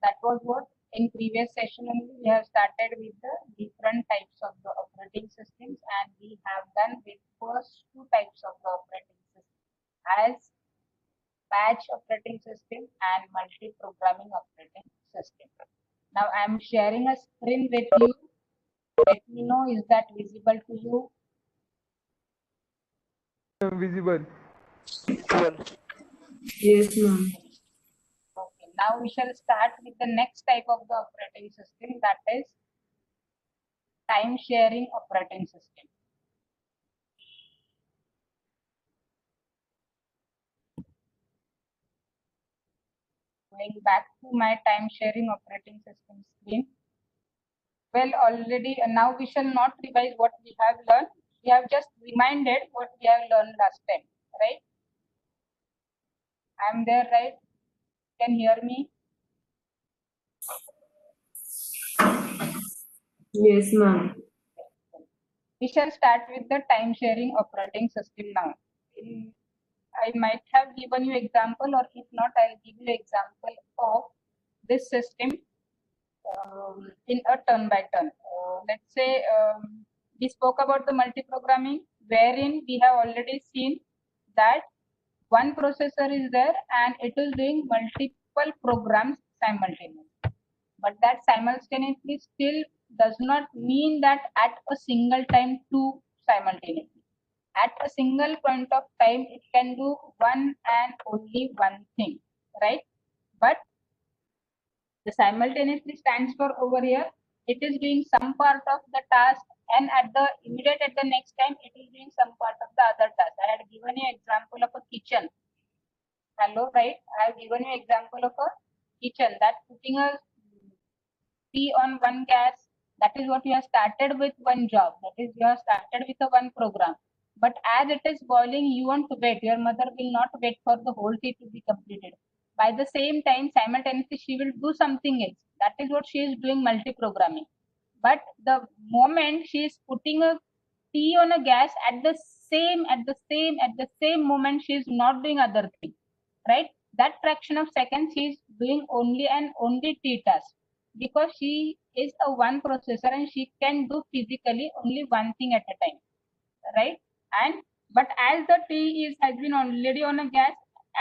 that was what in previous session only we have started with the different types of the operating systems, and we have done with first two types of the operating system as batch operating system and multi-programming operating system. Now I am sharing a screen with you. Let me know, is that visible to you? Visible. Yes, ma'am. Okay, now we shall start with the next type of the operating system, that is time sharing operating system. Going back to my time sharing operating system screen. Well, already now we shall not revise what we have learned. We have just reminded what we have learned last time, right? I am there, right? Can hear me? Yes, ma'am. We shall start with the time sharing operating system now. I might have given you example, or if not, I'll give you example of this system in a turn by turn. Let's say we spoke about the multi-programming, wherein we have already seen that one processor is there and it is doing multiple programs simultaneously. But that simultaneously still does not mean that at a single time two simultaneously. At a single point of time, it can do one and only one thing, right? But the simultaneously stands for over here, it is doing some part of the task, and at the immediate at the next time, it is doing some part of the other task. I had given you example of a kitchen. Hello, right? I have given you example of a kitchen that putting a tea on one gas. That is what you have started with one job. That is you have started with a one program. But as it is boiling, you want to wait. Your mother will not wait for the whole tea to be completed. By the same time, simultaneously, she will do something else. That is what she is doing multi-programming. But the moment she is putting a tea on a gas at the same moment, she is not doing other thing, right? That fraction of seconds she is doing only and only tea task, because she is a one processor and she can do physically only one thing at a time, right? And but as the tea is has been already on a gas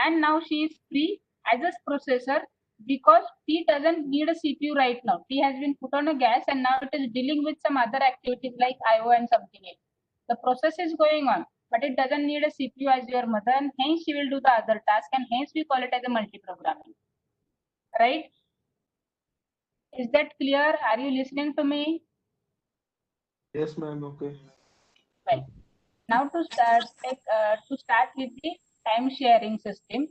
and now she is free as a processor, because tea doesn't need a CPU right now. Tea has been put on a gas and now it is dealing with some other activities like IO and something else. The process is going on, but it doesn't need a CPU as your mother, and hence she will do the other task, and hence we call it as a multi-programming, right? Is that clear? Are you listening to me? Yes, ma'am. Okay. Right. Now to start with the time sharing system.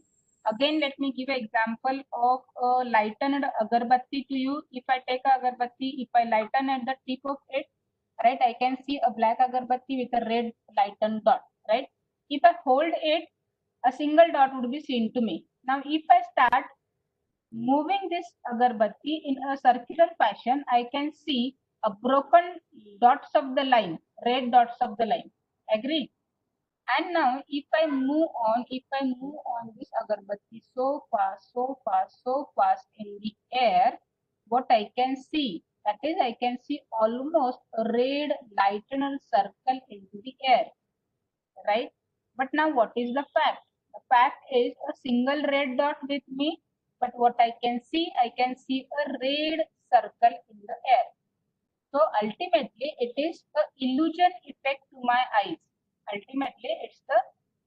Again, let me give an example of a lightened agarbatti to you. If I take a agarbatti, if I lighten at the tip of it, right, I can see a black agarbatti with a red lightened dot, right? If I hold it, a single dot would be seen to me. Now, if I start moving this agarbatti in a circular fashion, I can see a broken dots of the line, red dots of the line. Agree? And now if I move on this agarbatti so fast, so fast, so fast in the air, what I can see, that is I can see almost a red lightened circle into the air, right? But now what is the fact? The fact is a single red dot with me, but what I can see a red circle in the air. So ultimately, it is the illusion effect to my eyes. Ultimately, it's the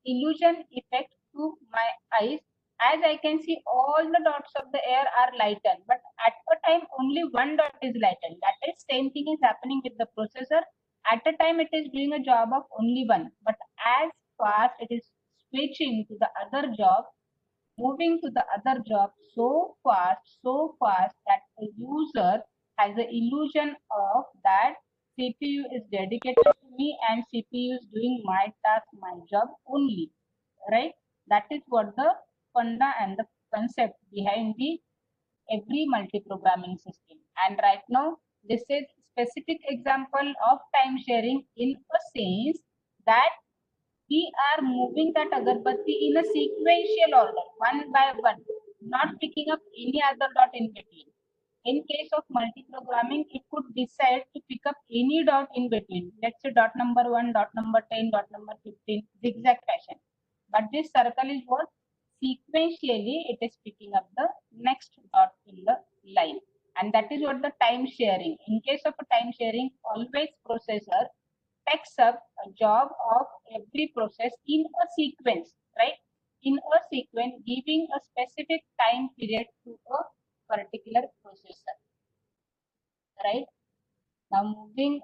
illusion effect to my eyes, as I can see all the dots of the air are lightened, but at a time only one dot is lightened. That is same thing is happening with the processor. At a time, it is doing a job of only one, but as fast it is switching to the other job, moving to the other job so fast that the user has the illusion of that CPU is dedicated to me and CPU is doing my task, my job only, right? That is what the funda and the concept behind the every multi-programming system. And right now, this is specific example of time sharing in a sense that we are moving that agarbatti in a sequential order, one by one, not picking up any other dot in between. In case of multi-programming, it could decide to pick up any dot in between. Let's say dot number 1, dot number 10, dot number 15, zigzag fashion. But this circle is what? Sequentially, it is picking up the next dot in the line. And that is what the time sharing. In case of a time sharing, always processor takes up a job of every process in a sequence, right? In a sequence, giving a specific time period to a particular processor, right? Now moving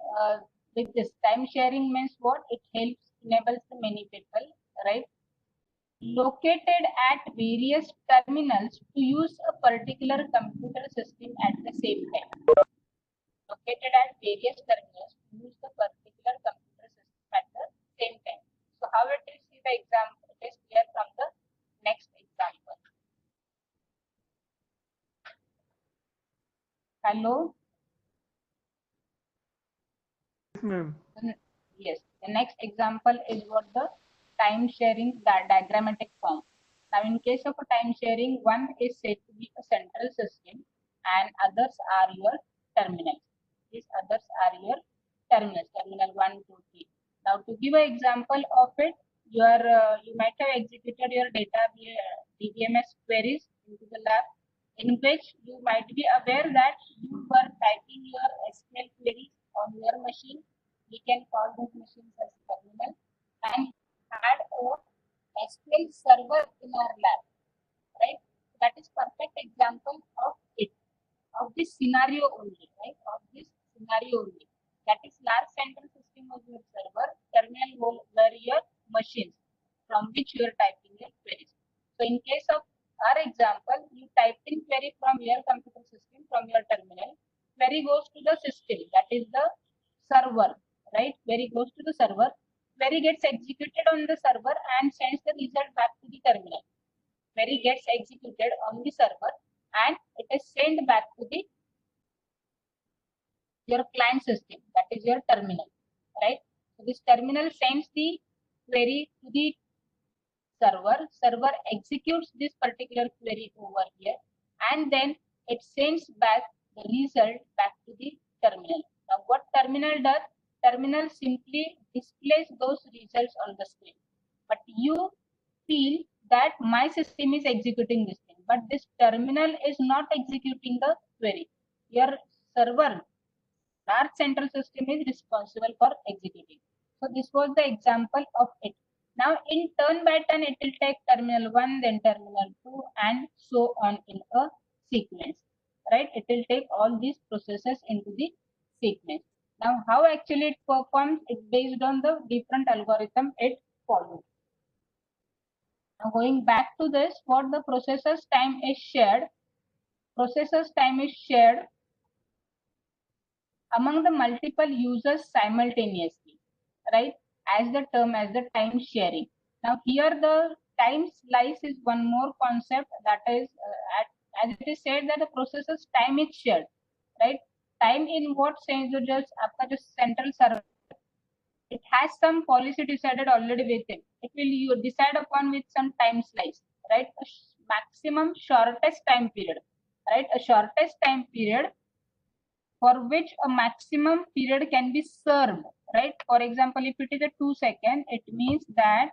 with this time sharing means what? It helps enables the many people, right? Located at various terminals to use a particular computer system at the same time. Located at various terminals to use the particular computer system at the same time. So how it is? See the example. It is clear from the next example. Hello. Yes, ma'am. Yes. The next example is what the time sharing diagrammatic form. Now, in case of a time sharing, one is said to be a central system, and others are your terminals. These others are your terminals. Terminal 1, 2, 3. Now, to give an example of it, you might have executed your data DBMS queries into the lab, in which you might be aware that you were typing your SQL queries on your machine. We can call those machines as terminal, and had a SQL server in our lab, right? That is perfect example of it, of this scenario only, right? Of this scenario only. That is large central system of your server, terminal were your machines from which you are typing your queries. So in case of our example, you type in query from your computer system, from your terminal. Query goes to the system, that is the server, right? Query goes to the server. Query gets executed on the server and sends the result back to the terminal. Query gets executed on the server and it is sent back to the your client system, that is your terminal, right? So this terminal sends the query to the server. Server executes this particular query over here, and then it sends back the result back to the terminal. Now, what terminal does? Terminal simply displays those results on the screen. But you feel that my system is executing this thing, but this terminal is not executing the query. Your server, large central system, is responsible for executing. So this was the example of it. Now in turn by turn, it will take terminal 1, then terminal 2, and so on in a sequence, right? It will take all these processes into the sequence. Now how actually it performs is based on the different algorithm it follows. Now going back to this, what the processor's time is shared. Processor's time is shared among the multiple users simultaneously, right? As the term as the time sharing. Now here the time slice is one more concept, that is as it is said that the processor's time is shared, right? Time in what sense? So just after the central server, it has some policy decided already with it. It will you decide upon with some time slice, right? A maximum shortest time period, right? A shortest time period for which a maximum period can be served, right? For example, if it is a 2 second, it means that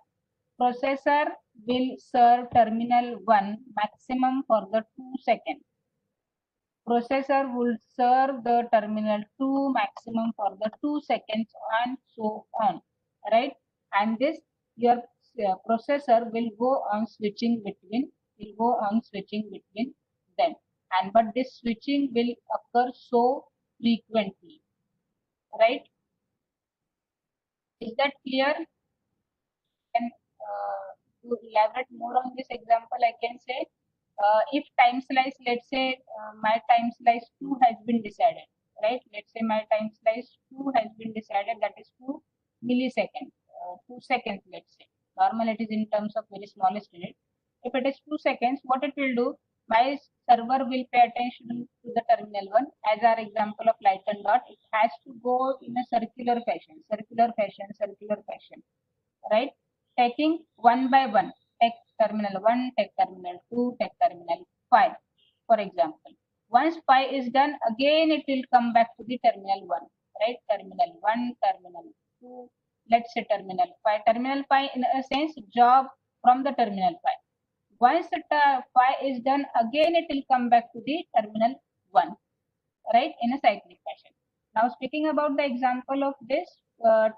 processor will serve terminal 1 maximum for the 2 seconds. Processor will serve the terminal 2 maximum for the 2 seconds and so on, right? And this your processor will go on switching between them, and but this switching will occur so frequently, right? Is that clear? And to elaborate more on this example, I can say if time slice, let's say my time slice 2 has been decided, right? Let's say my time slice 2 has been decided, that is 2 milliseconds, 2 seconds, let's say. Normal it is in terms of very smallest unit. If it is 2 seconds, what it will do? My server will pay attention to the terminal 1. As our example of light and dot, it has to go in a circular fashion, right? Taking one by one. Take terminal 1, take terminal 2, take terminal 5, for example. Once pi is done, again it will come back to the terminal 1, right? Terminal 1, terminal 2, let's say terminal pi. Terminal pi in a sense job from the terminal pi. Once the pi is done, again it will come back to the terminal 1, right? In a cyclic fashion. Now speaking about the example of this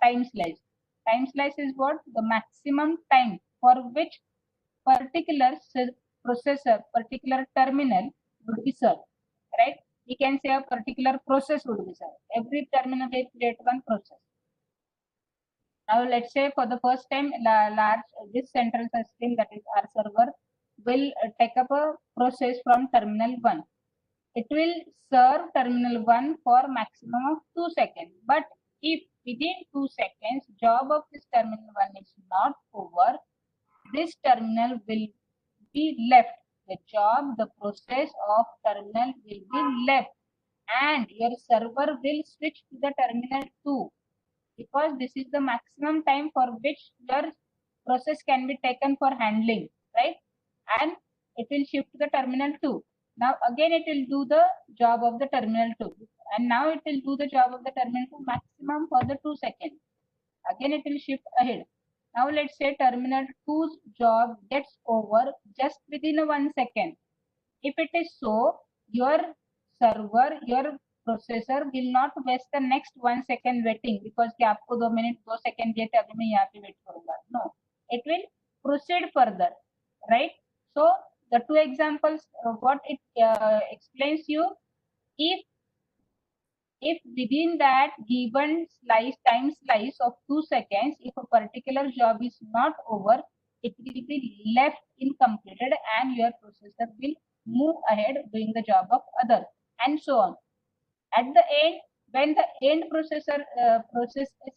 time slice. Time slice is what? The maximum time for which particular processor, particular terminal would be served, right? We can say a particular process would be served. Every terminal will create one process. Now let's say for the first time, this central system, that is our server, will take up a process from terminal 1. It will serve terminal 1 for maximum of 2 seconds. But if within 2 seconds job of this terminal 1 is not over, this terminal will be left. The job, the process of terminal will be left, and your server will switch to the terminal 2, because this is the maximum time for which your process can be taken for handling, right? And it will shift to the terminal 2. Now again it will do the job of the terminal 2, and now it will do the job of the terminal 2 maximum for the 2 seconds. Again it will shift ahead. Now let's say terminal 2's job gets over just within 1 second. If it is so, your server, your processor will not waste the next 1 second waiting, because कि आपको 2 minute 2 second दिए थे, अभी मैं यहाँ पे wait करूँगा. No, it will proceed further, right? So the two examples, what it explains you, if within that given time slice of 2 seconds, if a particular job is not over, it will be left incompleted and your processor will move ahead doing the job of other, and so on. At the end, when the end processor process is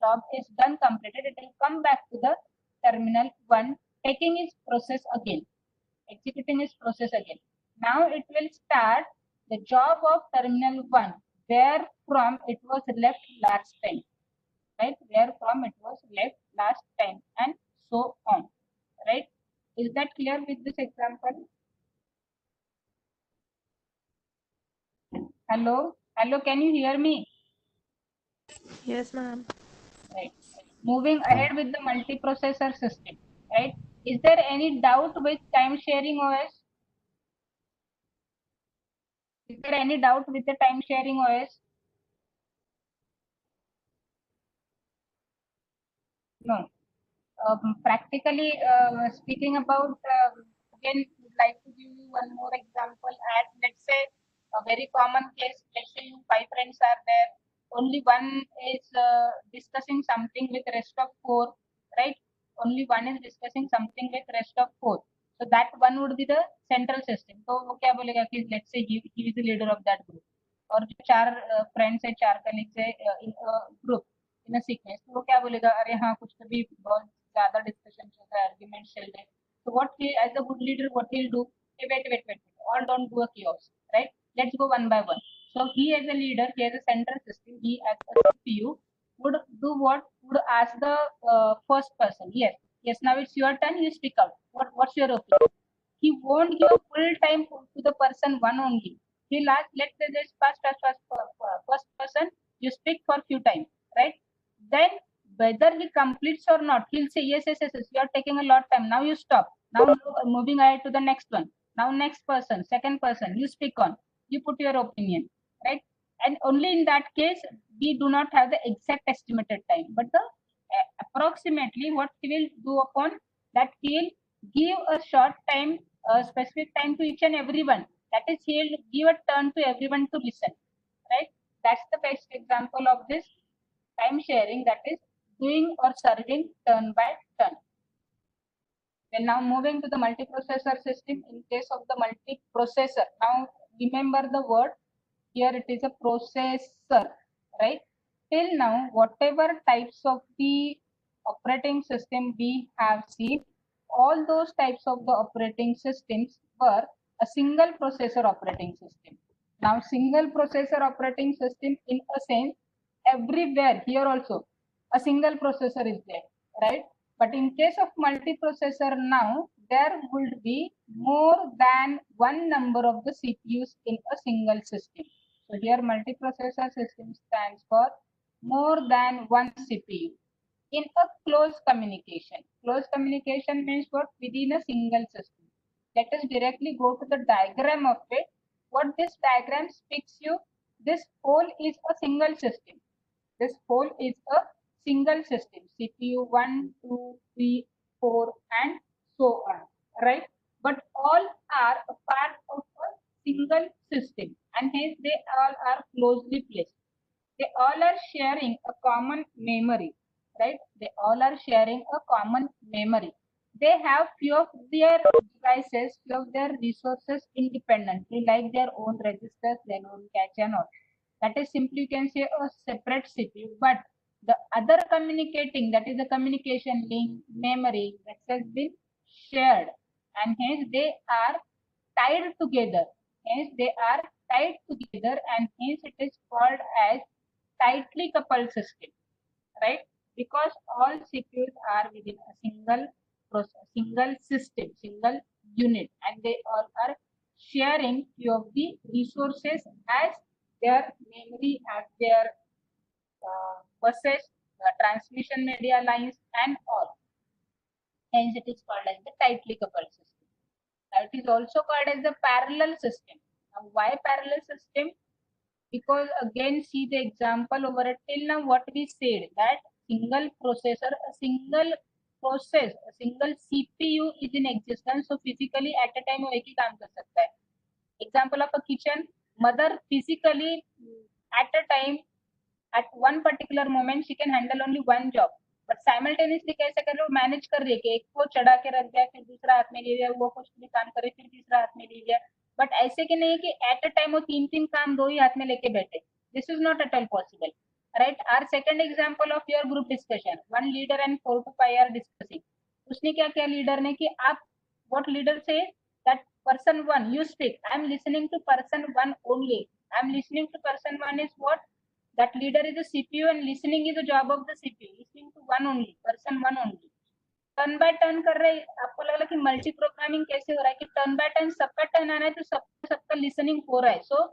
job is done completed, it will come back to the terminal 1, taking its process again, executing its process again. Now it will start the job of terminal 1, where from it was left last time, right? Where from it was left last time, and so on, right? Is that clear with this example? Hello, can you hear me? Yes, ma'am. Right. Moving ahead with the multiprocessor system, right? Is there any doubt with time sharing OS? Is there any doubt with the time sharing OS? No. Practically speaking about, again, would like to give you one more example. As let's say a very common case, let's say you 5 friends are there. Only one is discussing something with rest of 4, right? Only one is discussing something with rest of 4. So that one would be the central system. So वो क्या बोलेगा कि let's say he is the leader of that group. और जो 4 friends है, 4 colleagues है in a group, in a sequence, तो वो क्या बोलेगा, अरे हाँ कुछ तो भी बहुत ज्यादा डिस्कशन चल रहा है, आर्गुमेंट चल रहे हैं. So what he, as a good leader, what he'll do? Hey, wait. All don't do a chaos, right? Let's go one by one. So he as a leader, he as a central system, he as a CPU would do what? Would ask the first person. Yes. Now it's your turn. You speak out. What's your opinion? He won't give full time to the person one only. He'll ask, let's say this first person, you speak for few times, right? Then whether he completes or not, he'll say yes, you are taking a lot of time. Now you stop. Now moving ahead to the next one. Now next person, second person, you speak on. You put your opinion, right? And only in that case, we do not have the exact estimated time, but the approximately what he will do upon that, he will give a short time, a specific time to each and everyone. That is, he will give a turn to everyone to listen, right? That's the best example of this time sharing, that is doing or serving turn by turn. Then now moving to the multiprocessor system. In case of the multiprocessor, now remember the word here, it is a processor, right? Till now, whatever types of the operating system we have seen, all those types of the operating systems were a single processor operating system. Now single processor operating system, in a sense, everywhere here also a single processor is there, right? But in case of multiprocessor, now there would be more than one number of the CPUs in a single system. So here multiprocessor system stands for more than one CPU in a close communication. Close communication means what? Within a single system. Let us directly go to the diagram of it. What this diagram speaks you, this whole is a single system. This whole is a single system. CPU 1, 2, 3, 4 and so on. Right? But all are a part of a single system and hence they all are closely placed. They all are sharing a common memory, right? They all are sharing a common memory. They have few of their devices, few of their resources independently, like their own registers, their own cache and all. That is simply you can say a separate CPU, but the other communicating, that is the communication link, memory, that has been shared and hence they are tied together. Hence they are tied together and hence it is called as tightly coupled system, right? Because all CPUs are within a single process, single system, single unit, and they all are sharing few of the resources as their memory, as their buses, transmission media lines, and all. Hence, it is called as the tightly coupled system. It is also called as the parallel system. Now, why parallel system? Because again see the example over it. Till now what we said, that single processor, a single process, a single CPU is in existence, so physically at a time वो एक ही काम कर सकता है. Example of a kitchen, mother physically at a time, at one particular moment she can handle only one job, but simultaneously कैसे कर रहे हो, मैनेज कर रही है कि एक को चढ़ा के रख दिया, फिर दूसरा हाथ में ले लिया, वो कुछ भी काम करे, फिर तीसरा हाथ में ले लिया. बट ऐसे कि नहीं कि एट अ टाइम वो तीन तीन काम दो ही हाथ में लेके बैठे. This is not at all possible, right? Our second example of your group discussion, one leader and 4 to 5 are discussing. उसने क्या किया लीडर ने कि आप, व्हाट लीडर से, that person 1 you speak, I am listening to person 1 only, I am listening to person 1 is what, that leader is a CPU and listening is the job of the CPU, listening to one only, person 1 only. Turn by turn कर रहे हैं. आपको लग रहा है कि multi programming कैसे हो रहा है कि टर्न बाय टर्न सबका टर्न आना है तो सबका लिसनिंग हो रहा है. So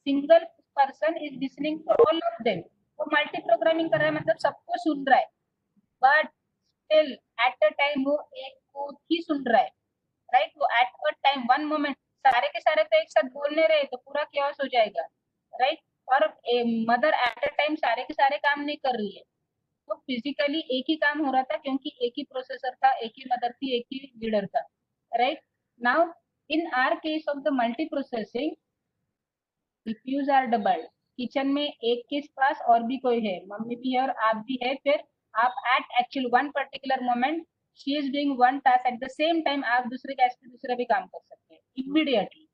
single person is listening to all of them. वो मल्टी प्रोग्रामिंग कर रहा है मतलब सबको सुन रहा है, but still at a time वो एक को ही सुन रहा है, राइट? वो at a time one moment, सारे के सारे तो एक साथ बोल नहीं रहे तो पूरा क्योस हो जाएगा, राइट? और मदर एट अ टाइम सारे के सारे काम नहीं कर रही है, तो फिजिकली एक ही काम हो रहा था क्योंकि एक ही प्रोसेसर था, एक ही मदर थी, एक ही लीडर था, right? Now in our case of the multi processing, CPUs are doubled. Kitchen में एक के पास और भी कोई है, मम्मी भी है और आप भी है, फिर आप at actual one particular moment she is doing one task at the same time, आप दूसरे गैस पे दूसरा भी काम कर सकते हैं इमीडिएटली.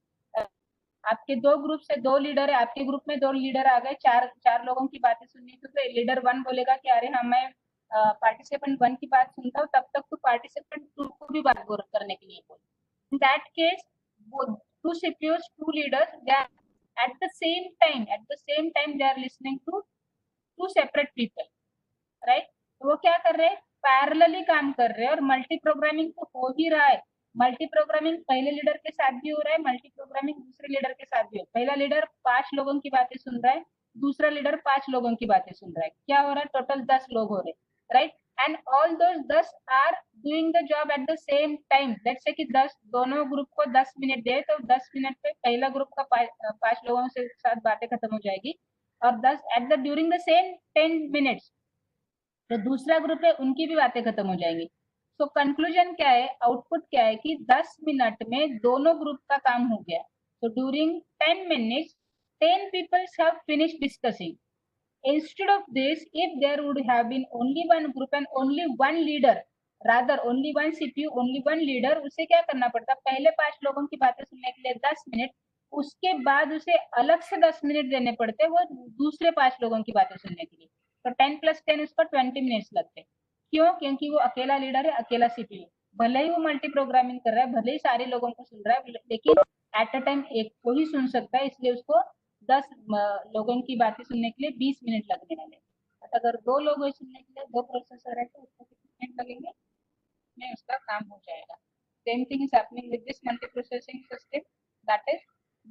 आपके दो ग्रुप से दो लीडर है, आपके ग्रुप में दो लीडर आ गए, चार लोगों की बातें सुननी, तो लीडर 1 बोलेगा कि अरे हाँ मैं पार्टिसिपेंट 1 की बात सुनता हूँ, तब तक तो पार्टिसिपेंट 2 को भी बात करने के लिए बोल. In that case two CPUs, two leaders, they are at the same time they are listening to two separate people, right? तो वो क्या कर रहे हैं, पैरेलली काम कर रहे हैं और मल्टी प्रोग्रामिंग तो हो ही रहा है. मल्टी प्रोग्रामिंग पहले लीडर के साथ भी हो रहा है, मल्टी प्रोग्रामिंग दूसरे लीडर के साथ भी हो. पहला लीडर 5 लोगों की बातें सुन रहा है, दूसरा लीडर 5 लोगों की बातें सुन रहा है. क्या हो रहा है, टोटल 10 लोग हो रहे हैं, right? And all those 10 are doing the job at the same time. Let's say कि 10 दोनों ग्रुप को 10 मिनट दे तो 10 मिनट पे पहला ग्रुप का 5 लोगों से साथ बातें खत्म हो जाएगी और 10 at the during the same 10 minutes तो दूसरा ग्रुप है उनकी भी बातें खत्म हो जाएंगी. सो कंक्लूजन क्या है, आउटपुट क्या है कि 10 मिनट में दोनों ग्रुप का काम हो गया. So during 10 minutes, 10 people have finished discussing. Instead of this, if there would have been only one group and only one leader, rather only one CPU, only one leader, उसे क्या करना पड़ता, पहले 5 लोगों की बातें सुनने के लिए 10 मिनट, उसके बाद उसे अलग से 10 मिनट देने पड़ते वो दूसरे 5 लोगों की बातें सुनने के लिए. तो 10 + 10 उसको 20 मिनट्स लगते. क्यों? क्योंकि वो अकेला लीडर है, अकेला CPU. भले ही वो मल्टी प्रोग्रामिंग कर रहा है, भले ही सारे लोगों को सुन रहा है, लेकिन एट अ टाइम एक को ही सुन सकता है, इसलिए उसको 10 लोगों की बातें सुनने के लिए 20 मिनट लगने वाले. अगर 2 लोग सुनने के लिए 2 प्रोसेसर है तो उसको कितने मिनट लगेंगे, में उसका काम हो जाएगा. Same thing is happening with this multiprocessing system. That is,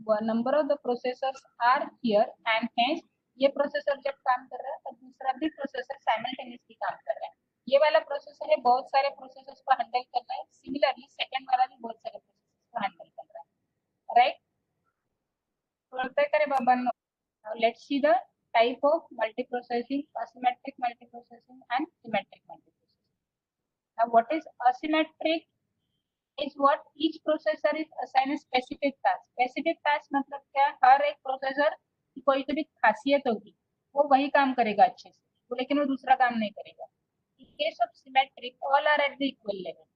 one number of the processors are here and hence ये प्रोसेसर जब काम कर रहा है तो दूसरा भी प्रोसेसर साइमल्टेनियसली काम कर रहा है. ये वाला प्रोसेसर है बहुत सारे प्रोसेसर्स को हैंडल कर रहा है. सिमिलरली सेकंड वाला भी बहुत सारे प्रोसेसर्स को हैंडल कर रहा है. राइट. तो करे बाबा. Now let's see the type of multiprocessing: asymmetric multiprocessing and symmetric multiprocessing. Now what is asymmetric is what each processor is assigned a specific task. Specific task मतलब क्या? हर एक प्रोसेसर की कोई तो भी खासियत होगी, वो वही काम करेगा अच्छे से, वो लेकिन वो दूसरा काम नहीं करेगा. In case of symmetric, all are at the equal level.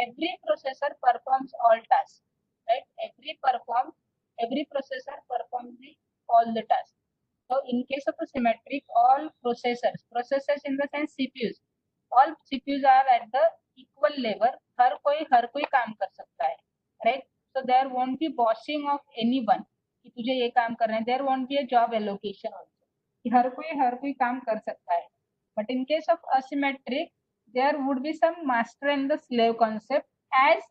Every processor performs all tasks. Right? Every processor performs all the tasks. So in case of a symmetric, all processors in the sense CPUs, all CPUs are at the equal level. हर कोई काम कर सकता है. Right? So there won't be bossing of anyone कि तुझे ये काम करना है. There won't be a job allocation also कि हर कोई काम कर सकता है. But in case of asymmetric, there would be some master and the slave concept, as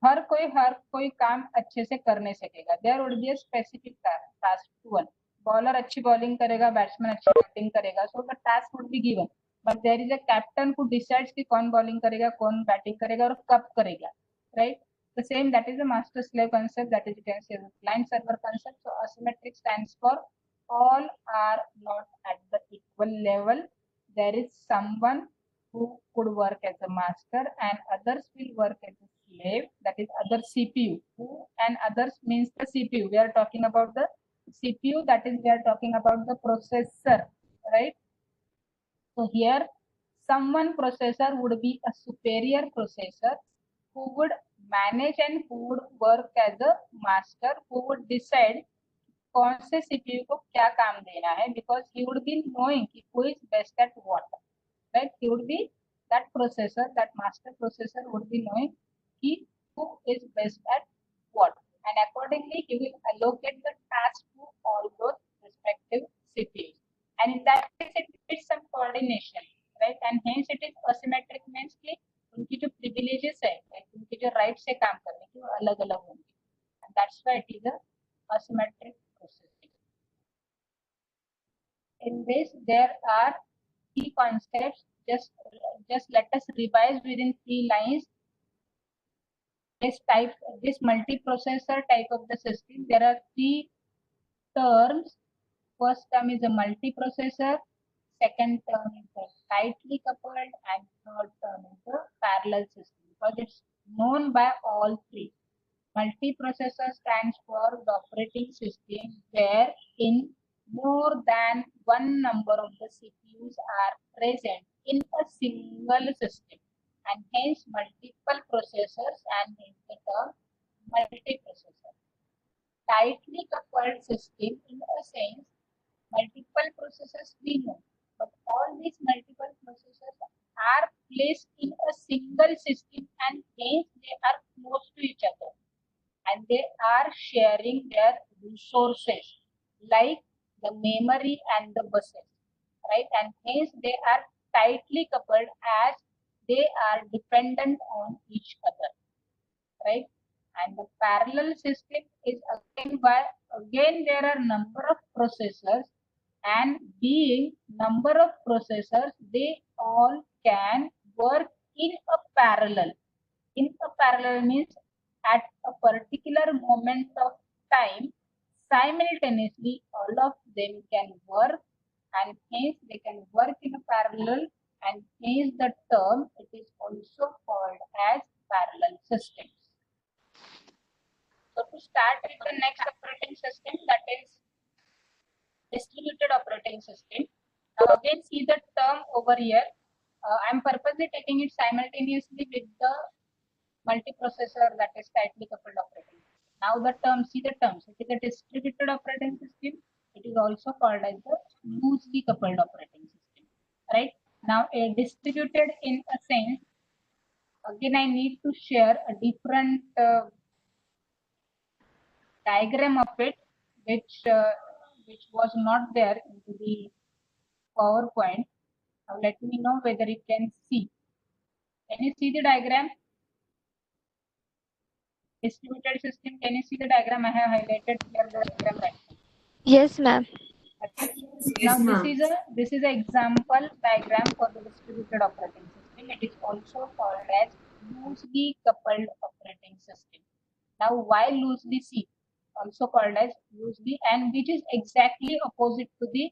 हर कोई काम अच्छे से कर नहीं सकेगा. There would be a specific task to one. Bowler अच्छी बॉलिंग करेगा, बैट्समैन अच्छी बैटिंग करेगा, so the task would be given, but there is a captain who decides कि कौन बॉलिंग करेगा, कौन बैटिंग करेगा और कब करेगा. Right? The same, that is the master slave concept, that is you can say the client server concept. So asymmetric stands for all are not at the equal level. There is someone who could work as a master and others will work as a slave, that is other CPU. Who and others means the CPU. We are talking about the CPU, that is we are talking about the processor, right? So here someone processor would be a superior processor who would manage and who would work as a master, who would decide कौन से CPU को क्या काम देना है, because he would be knowing कि who is best at what, right? He would be that processor, that master processor would be knowing कि who is best at what, and accordingly he will allocate the task to all those respective CPUs, and in that case it needs some coordination, right? And hence it is asymmetric means कि उनकी जो privileges है, उनके जो rights है काम करने की वो अलग-अलग होंगे, and that's why it is a asymmetric processing. In this there are key concepts. Just let us revise within 3 lines. This multiprocessor type of the system, there are 3 terms. First term is a multiprocessor, second term is a tightly coupled, and third term is a parallel system, because it's known by all 3. Multiprocessor stands for the operating system where in more than one number of the CPUs are present in a single system, and hence multiple processors, and hence the term multiprocessor. Tightly coupled system, in a sense, multiple processors we know, but all these multiple processors are placed in a single system and hence they are close to each other and they are sharing their resources like the memory and the buses, right? And hence they are tightly coupled as they are dependent on each other, right? And the parallel system is again there are number of processors, and being number of processors, they all can work in a parallel. In a parallel means at a particular moment of time, simultaneously all of them can work, and hence they can work in a parallel, and hence the term it is also called as parallel systems. So to start with the next operating system, that is distributed operating system. Now again see the term over here. I'm purposely taking it simultaneously with the multiprocessor, that is tightly coupled operating system. Now the term, see the terms. It is a distributed operating system. It is also called as the loosely coupled operating system. Right? Now a distributed in a sense, again I need to share a different diagram of it, which was not there in the PowerPoint. Now let me know whether you can see. Can you see the diagram? distributed system. Can you see the diagram? I have highlighted here the diagram right now. Yes, ma'am. Okay. Yes, Now ma'am. this is an example diagram for the distributed operating system. It is also called as loosely coupled operating system. Now why loosely? See, also called as loosely, and which is exactly opposite to the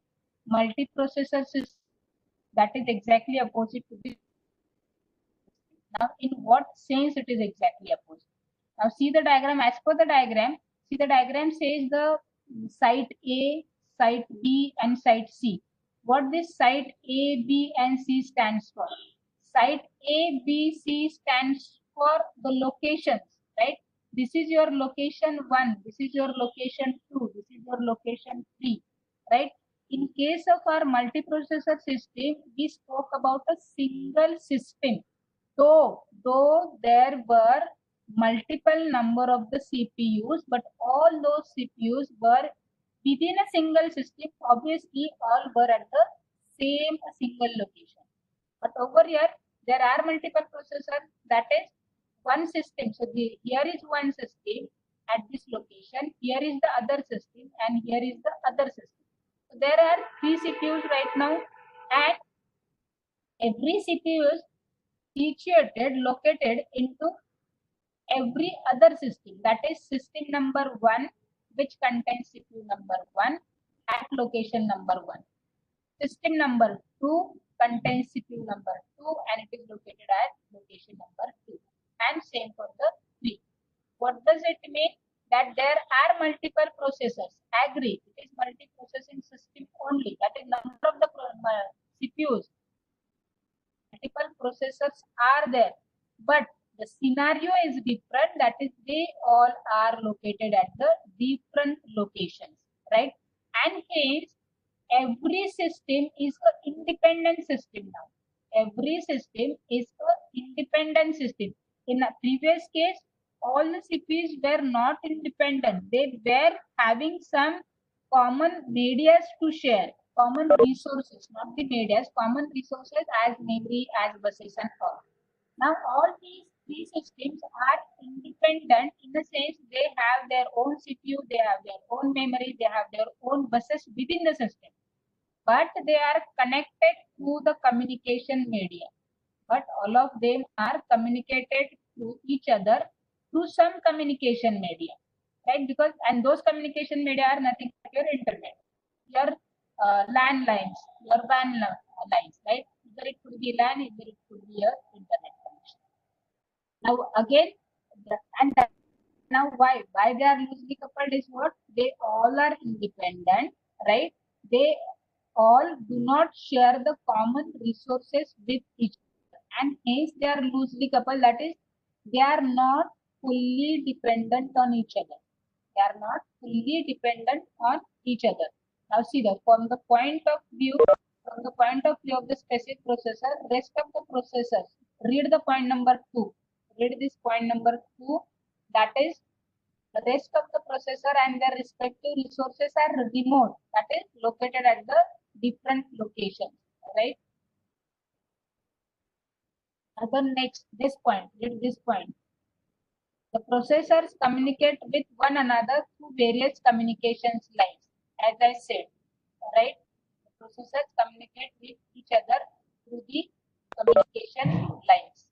multiprocessor system. That is exactly opposite to the. Now in what sense it is exactly opposite? Now see the diagram. As per the diagram, see the diagram says the site A, site B and site C. What this site A, B and C stands for? Site A, B, C stands for the locations, right? This is your location 1, this is your location 2, this is your location 3, right? In case of our multiprocessor system, we spoke about a single system. Though there were multiple number of the CPUs, but all those CPUs were within a single system. Obviously, all were at the same single location. But over here, there are multiple processors. That is one system. So here is one system at this location. Here is the other system, and here is the other system. So there are 3 CPUs right now, and every CPU is located into every other system. That is system number 1, which contains CPU number 1 at location number 1. System number 2 contains CPU number 2 and it is located at location number 2. And same for the 3. What does it mean? That there are multiple processors. Agree, it is multi-processing system only. That is number of the CPUs. Multiple processors are there, but the scenario is different. That is, they all are located at the different locations, right? And hence, every system is an independent system now. Every system is an independent system. In a previous case, all the CPUs were not independent. They were having some common medias to share, common resources, not the medias, common resources as memory, as buses and all. Now all these 3 systems are independent in the sense they have their own CPU, they have their own memory, they have their own buses within the system. But they are connected to the communication media. But all of them are communicated to each other through some communication media, right? Because and those communication media are nothing but your internet, your landlines, your WAN lines, right? Either it could be LAN, either it could be your internet connection. Now again, now why they are loosely coupled is what? They all are independent, right? They all do not share the common resources with each other, and hence they are loosely coupled. That is, they are not fully dependent on each other. They are not fully dependent on each other. Now see that from the point of view of the specific processor, rest of the processors, read the point number 2. Read this point number 2. That is, the rest of the processor and their respective resources are remote. That is located at the different locations, right? Now the next, this point, read this point. The processors communicate with one another through various communications lines. As I said, right? The processors communicate with each other through the communication lines.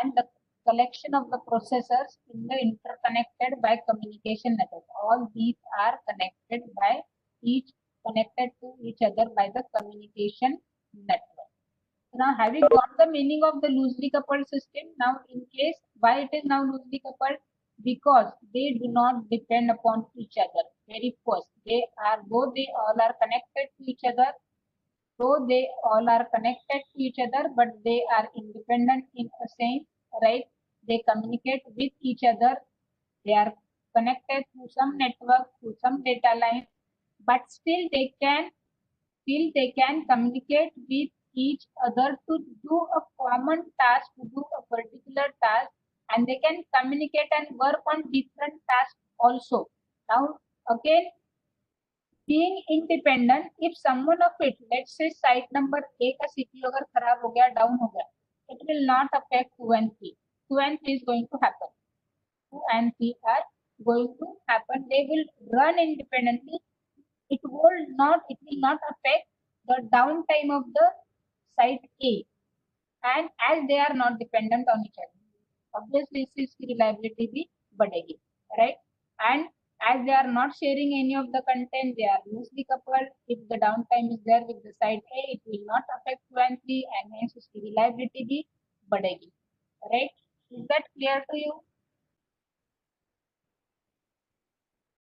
And the collection of the processors in the interconnected by communication network. All these are connected to each other by the communication network. Now, have you got the meaning of the loosely coupled system? Now, in case why it is now loosely coupled? Because they do not depend upon each other. Very first, they all are connected to each other. Though they all are connected to each other, but they are independent in a sense, right? They communicate with each other. They are connected to some network, to some data line, but still they can communicate with each other to do a common task, to do a particular task, and they can communicate and work on different tasks also. Now, again, being independent, if someone of it, let's say site number 1 का CPU अगर खराब हो गया, down हो गया, it will not affect 2 and 3. Q and 3 is going to happen. 2 and 3 are going to happen. They will run independently. It will not affect the downtime of the site A, and as they are not dependent on each other, obviously इसकी reliability भी बढ़ेगी, right? And as they are not sharing any of the content, they are loosely coupled. If the downtime is there with the site A, it will not affect Q and 3, and hence इसकी reliability भी बढ़ेगी, right? Is that clear to you?